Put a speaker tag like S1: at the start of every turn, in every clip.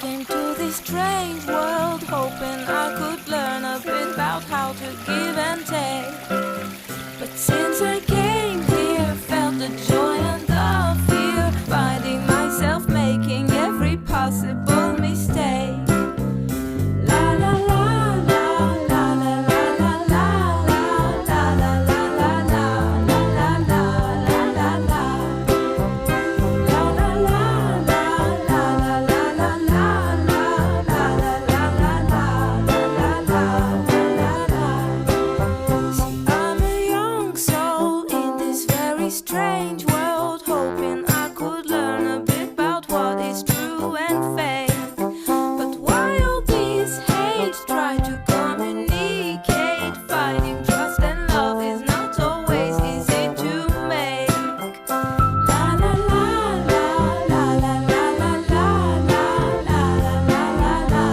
S1: came to this strange world hoping I could learn a bit about how to give and take. But since I came here, felt the joy and the fear, finding myself making every possible mistake. La la la la la la la la la la la la la la la la la la la. Strange world, hoping I could learn a bit about what is true and fake. But while these hates try to communicate, finding trust and love is not always easy to make. La la la la la la la la la la la la la la.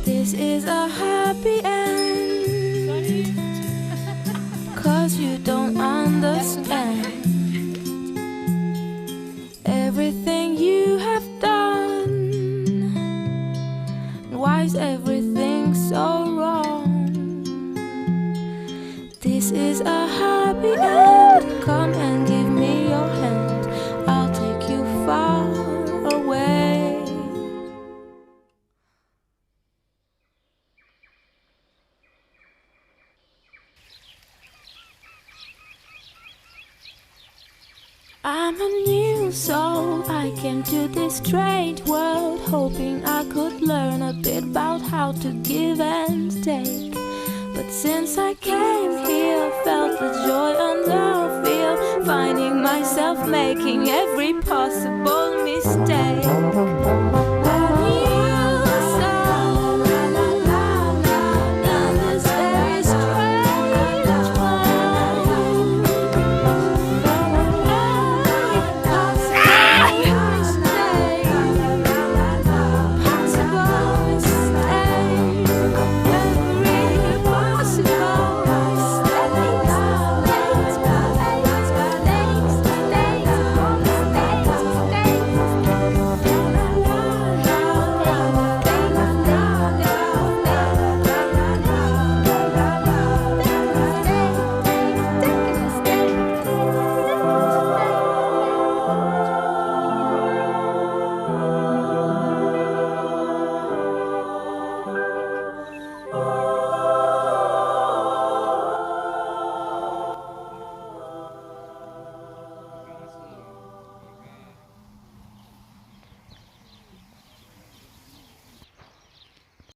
S1: This is a happy end, 'cause you don't understand everything you have done. Why is everything so wrong? This is a happy end. Come and give me your hand, I'll take you far away. I'm a new soul, I came to this strange world hoping I could learn a bit about how to give and take. But since I came here, felt the joy and the fear, finding myself making every possible mistake.